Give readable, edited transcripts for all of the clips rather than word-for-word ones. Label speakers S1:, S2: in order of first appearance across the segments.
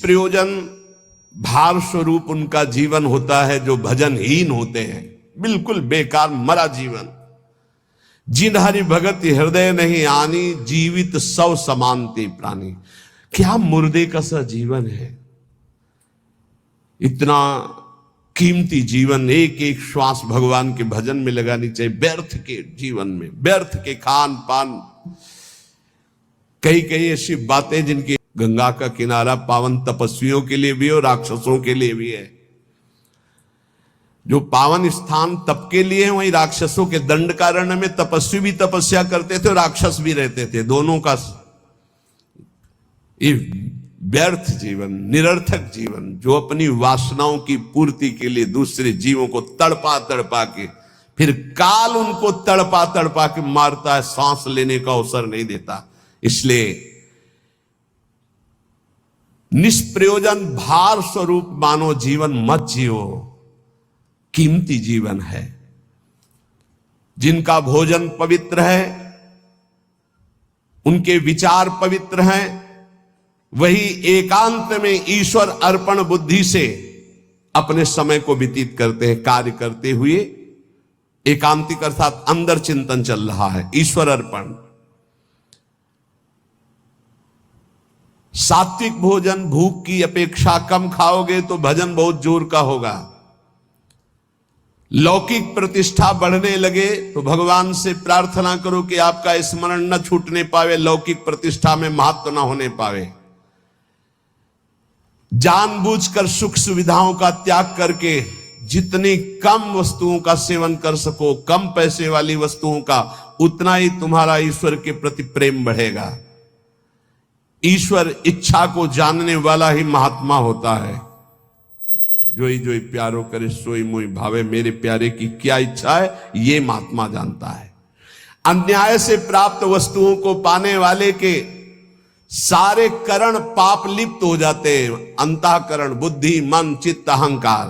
S1: निष्प्रयोजन भार स्वरूप उनका जीवन होता है, जो भजनहीन होते हैं, बिल्कुल बेकार मरा जीवन। जिन हरि भगत हृदय नहीं आनी, जीवित सौ समानते प्राणी। क्या मुर्दे का सा जीवन है। इतना कीमती जीवन, एक एक श्वास भगवान के भजन में लगानी चाहिए। व्यर्थ के जीवन में, व्यर्थ के खान पान, कई कई ऐसी बातें जिनकी गंगा का किनारा पावन तपस्वियों के लिए भी और राक्षसों के लिए भी है। जो पावन स्थान तप के लिए है, वहीं राक्षसों के दंडकारण्य में तपस्वी भी तपस्या करते थे और राक्षस भी रहते थे। दोनों का ये व्यर्थ जीवन, निरर्थक जीवन, जो अपनी वासनाओं की पूर्ति के लिए दूसरे जीवों को तड़पा तड़पा के, फिर काल उनको तड़पा तड़पा के मारता है, सांस लेने का अवसर नहीं देता। इसलिए निष्प्रयोजन भार स्वरूप मानो जीवन मत जियो। कीमती जीवन है। जिनका भोजन पवित्र है, उनके विचार पवित्र हैं, वही एकांत में ईश्वर अर्पण बुद्धि से अपने समय को व्यतीत करते हैं। कार्य करते हुए एकांतिक अर्थात अंदर चिंतन चल रहा है, ईश्वर अर्पण। सात्विक भोजन, भूख की अपेक्षा कम खाओगे तो भजन बहुत जोर का होगा। लौकिक प्रतिष्ठा बढ़ने लगे तो भगवान से प्रार्थना करो कि आपका स्मरण न छूटने पावे, लौकिक प्रतिष्ठा में महत्व न होने पावे। जानबूझकर सुख सुविधाओं का त्याग करके जितनी कम वस्तुओं का सेवन कर सको, कम पैसे वाली वस्तुओं का, उतना ही तुम्हारा ईश्वर के प्रति प्रेम बढ़ेगा। ईश्वर इच्छा को जानने वाला ही महात्मा होता है। जोई जोई प्यारो करे सोई मोई भावे, मेरे प्यारे की क्या इच्छा है ये महात्मा जानता है। अन्याय से प्राप्त वस्तुओं को पाने वाले के सारे करण पाप लिप्त हो जाते हैं। अंतःकरण, बुद्धि, मन, चित्त, अहंकार,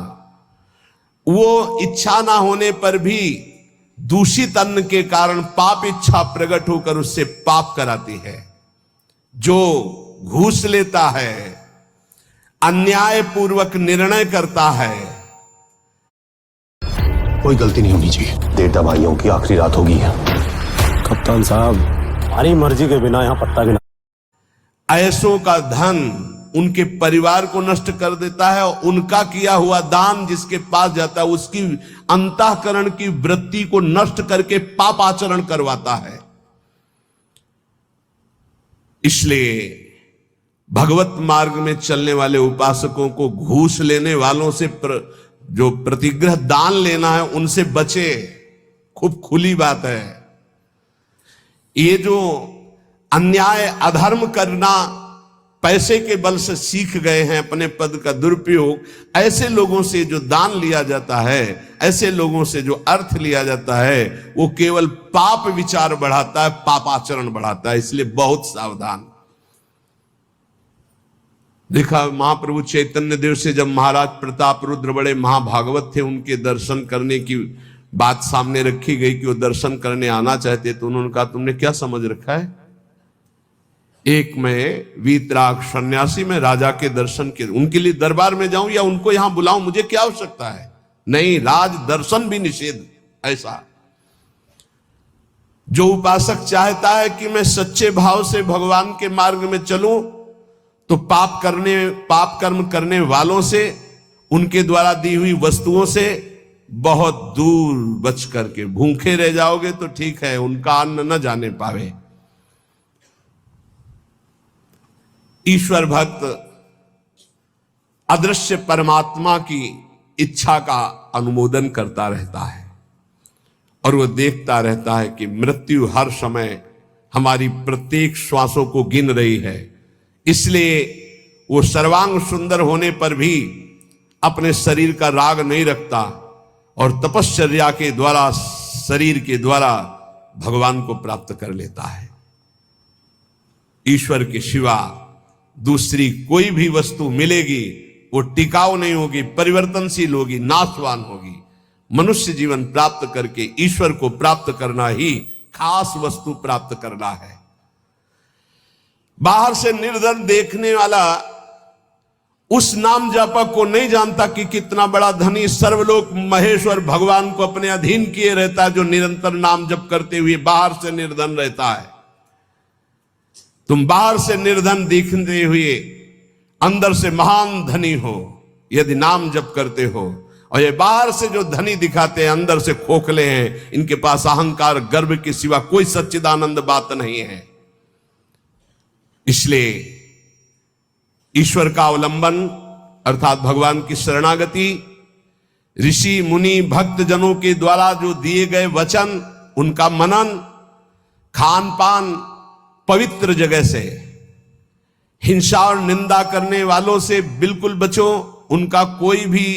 S1: वो इच्छा ना होने पर भी दूषित अन्न के कारण पाप इच्छा प्रकट होकर उससे पाप कराती है। जो घूस लेता है, अन्याय पूर्वक निर्णय करता है,
S2: कोई गलती नहीं होनी चाहिए। देवता भाइयों की आखिरी रात होगी।
S3: कप्तान साहब, हमारी मर्जी के बिना यहाँ पत्ता गिना।
S1: ऐसों का धन उनके परिवार को नष्ट कर देता है और उनका किया हुआ दान जिसके पास जाता है उसकी अंतःकरण की वृत्ति को नष्ट करके पाप आचरण करवाता है। इसलिए भगवत मार्ग में चलने वाले उपासकों को घूस लेने वालों से जो प्रतिग्रह दान लेना है उनसे बचे। खूब खुली बात है। ये जो अन्याय अधर्म करना पैसे के बल से सीख गए हैं, अपने पद का दुरुपयोग, ऐसे लोगों से जो दान लिया जाता है, ऐसे लोगों से जो अर्थ लिया जाता है, वो केवल पाप विचार बढ़ाता है, पाप आचरण बढ़ाता है। इसलिए बहुत सावधान। देखा महाप्रभु चैतन्य देव से जब महाराज प्रताप रुद्र बड़े महाभागवत थे, उनके दर्शन करने की बात सामने रखी गई कि वो दर्शन करने आना चाहते, तो उन्होंने कहा तुमने क्या समझ रखा है, एक मैं वीतराग सन्यासी में राजा के दर्शन के उनके लिए दरबार में जाऊं या उनको यहां बुलाऊं, मुझे क्या आवश्यकता है। नहीं, राज दर्शन भी निषेध। ऐसा जो उपासक चाहता है कि मैं सच्चे भाव से भगवान के मार्ग में चलूं, तो पाप कर्म करने वालों से, उनके द्वारा दी हुई वस्तुओं से बहुत दूर बच करके, भूखे रह जाओगे तो ठीक है, उनका अन्न न जाने पावे। ईश्वर भक्त अदृश्य परमात्मा की इच्छा का अनुमोदन करता रहता है और वह देखता रहता है कि मृत्यु हर समय हमारी प्रत्येक श्वासों को गिन रही है। इसलिए वो सर्वांग सुंदर होने पर भी अपने शरीर का राग नहीं रखता और तपश्चर्या के द्वारा, शरीर के द्वारा भगवान को प्राप्त कर लेता है। ईश्वर के सिवा दूसरी कोई भी वस्तु मिलेगी वो टिकाऊ नहीं होगी, परिवर्तनशील होगी, नाशवान होगी। मनुष्य जीवन प्राप्त करके ईश्वर को प्राप्त करना ही खास वस्तु प्राप्त करना है। बाहर से निर्धन देखने वाला उस नाम जापक को नहीं जानता कि कितना बड़ा धनी सर्वलोक महेश्वर भगवान को अपने अधीन किए रहता है, जो निरंतर नाम जप करते हुए बाहर से निर्धन रहता है। तुम बाहर से निर्धन दिखते हुए अंदर से महान धनी हो यदि नाम जप करते हो, और ये बाहर से जो धनी दिखाते हैं अंदर से खोखले हैं, इनके पास अहंकार गर्व के सिवा कोई सच्चिदानंद बात नहीं है। इसलिए ईश्वर का अवलंबन अर्थात भगवान की शरणागति, ऋषि मुनि भक्त जनों के द्वारा जो दिए गए वचन, उनका मनन, खान पान, पवित्र जगह से, हिंसा और निंदा करने वालों से बिल्कुल बचो, उनका कोई भी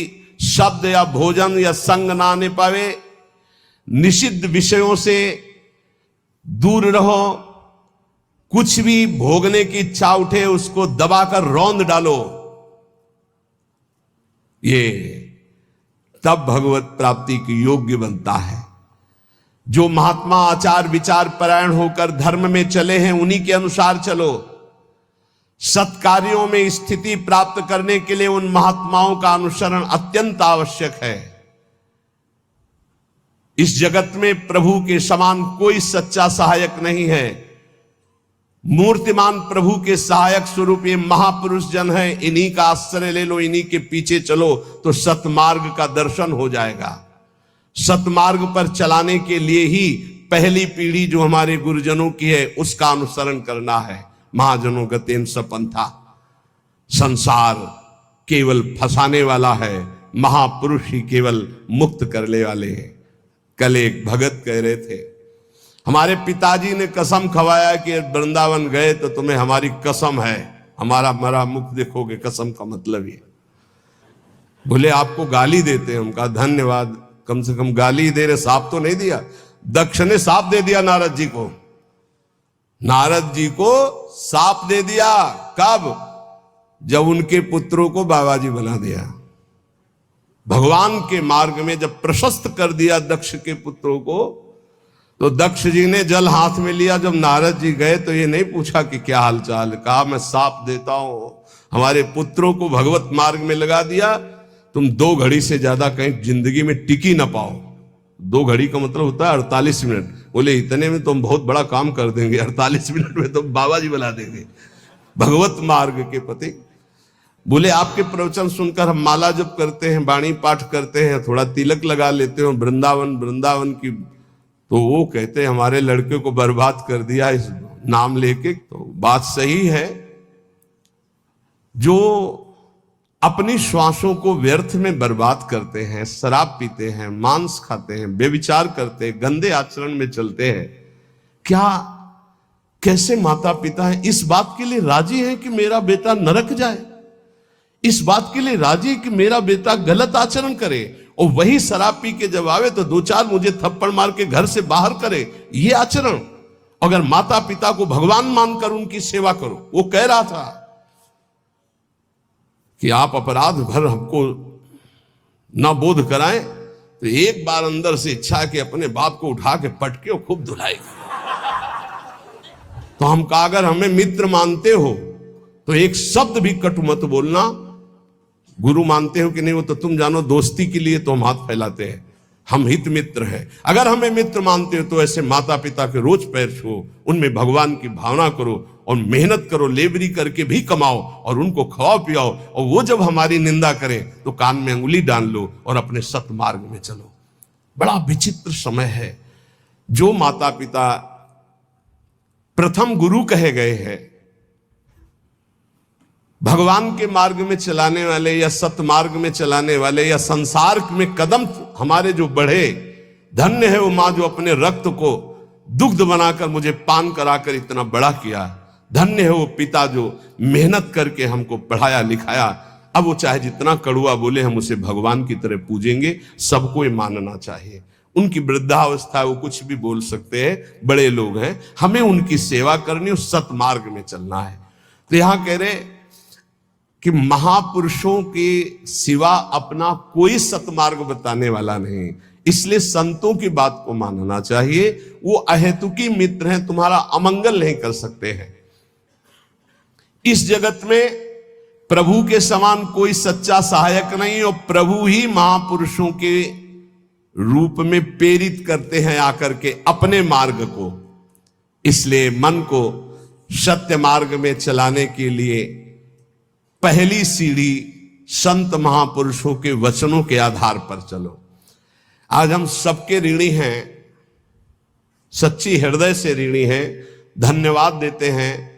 S1: शब्द या भोजन या संग ना आने पावे, निषिद्ध विषयों से दूर रहो, कुछ भी भोगने की इच्छा उठे उसको दबाकर रौंद डालो। ये तब भगवत प्राप्ति की योग्य बनता है। जो महात्मा आचार विचार परायण होकर धर्म में चले हैं उन्हीं के अनुसार चलो। सत्कार्यों में स्थिति प्राप्त करने के लिए उन महात्माओं का अनुसरण अत्यंत आवश्यक है। इस जगत में प्रभु के समान कोई सच्चा सहायक नहीं है। मूर्तिमान प्रभु के सहायक स्वरूप ये महापुरुष जन है, इन्हीं का आश्रय ले लो, इन्हीं के पीछे चलो तो सतमार्ग का दर्शन हो जाएगा। सतमार्ग पर चलाने के लिए ही पहली पीढ़ी जो हमारे गुरुजनों की है उसका अनुसरण करना है। महाजनों गतेन सपंथा, संसार केवल फंसाने वाला है, महापुरुष ही केवल मुक्त करने वाले हैं। कल एक भगत कह रहे थे, हमारे पिताजी ने कसम खवाया कि वृंदावन गए तो तुम्हें हमारी कसम है, हमारा मरा मुख देखोगे। कसम का मतलब ये। बोले आपको गाली देते हैं। हम कहा धन्यवाद, कम से कम गाली दे रहे, साफ तो नहीं दिया। दक्ष ने साफ दे दिया नारद जी को, नारद जी को साफ दे दिया। कब? जब उनके पुत्रों को बाबा जी बना दिया। भगवान के मार्ग में जब प्रशस्त कर दिया दक्ष के पुत्रों को, तो दक्ष जी ने जल हाथ में लिया। जब नारद जी गए तो ये नहीं पूछा कि क्या हालचाल, कहा मैं साफ देता हूं, हमारे पुत्रों को भगवत मार्ग में लगा दिया, तुम 2 घड़ी से ज्यादा कहीं जिंदगी में टिकी ना पाओ। 2 घड़ी का मतलब होता है 48 मिनट। बोले इतने में तुम बहुत बड़ा काम कर देंगे, 48 मिनट में तुम बाबा जी बना देंगे भगवत मार्ग के पति। बोले आपके प्रवचन सुनकर हम माला जप करते हैं, बाणी पाठ करते हैं, थोड़ा तिलक लगा लेते हैं, वृंदावन की, तो वो कहते हैं हमारे लड़के को बर्बाद कर दिया इस नाम लेके। तो बात सही है। जो अपनी श्वासों को व्यर्थ में बर्बाद करते हैं, शराब पीते हैं, मांस खाते हैं, बेविचार करते हैं, गंदे आचरण में चलते हैं, क्या कैसे माता पिता हैं इस बात के लिए राजी हैं कि मेरा बेटा नरक जाए? इस बात के लिए राजी है कि मेरा बेटा गलत आचरण करे, और वही शराब पी के जब आवे तो 2-4 मुझे थप्पड़ मार के घर से बाहर करे? ये आचरण। अगर माता पिता को भगवान मानकर उनकी सेवा करो। वो कह रहा था कि आप अपराध भर हमको ना बोध कराएं, तो एक बार अंदर से इच्छा है कि अपने बाप को उठा के पटके और खूब धुलाएगा। तो हम कहा अगर हमें मित्र मानते हो तो एक शब्द भी कटु मत बोलना। गुरु मानते हो कि नहीं वो तो तुम जानो, दोस्ती के लिए तो हम हाथ फैलाते हैं, हम हित मित्र हैं। अगर हमें मित्र मानते हो तो ऐसे माता पिता के रोज पैर छुओ, उनमें भगवान की भावना करो और मेहनत करो, लेबरी करके भी कमाओ और उनको खवाओ पियाओ, और वो जब हमारी निंदा करें तो कान में अंगुली डाल लो और अपने सतमार्ग में चलो। बड़ा विचित्र समय है। जो माता पिता प्रथम गुरु कहे गए हैं, भगवान के मार्ग में चलाने वाले या सतमार्ग में चलाने वाले या संसार में कदम हमारे जो बढ़े, धन्य है वो मां जो अपने रक्त को दुग्ध बनाकर मुझे पान कराकर इतना बड़ा किया। धन्य है वो पिता जो मेहनत करके हमको पढ़ाया लिखाया। अब वो चाहे जितना कड़ुआ बोले, हम उसे भगवान की तरह पूजेंगे। सबको ये मानना चाहिए। उनकी वृद्धावस्था वो कुछ भी बोल सकते हैं, बड़े लोग हैं, हमें उनकी सेवा करनी, उस सतमार्ग में चलना है। तो यहां कह रहे कि महापुरुषों के सिवा अपना कोई सतमार्ग बताने वाला नहीं, इसलिए संतों की बात को मानना चाहिए। वो अहेतुकी मित्र हैं, तुम्हारा अमंगल नहीं कर सकते हैं। इस जगत में प्रभु के समान कोई सच्चा सहायक नहीं, और प्रभु ही महापुरुषों के रूप में प्रेरित करते हैं आकर के अपने मार्ग को। इसलिए मन को सत्य मार्ग में चलाने के लिए पहली सीढ़ी संत महापुरुषों के वचनों के आधार पर चलो। आज हम सबके ऋणी हैं, सच्ची हृदय से ऋणी हैं, धन्यवाद देते हैं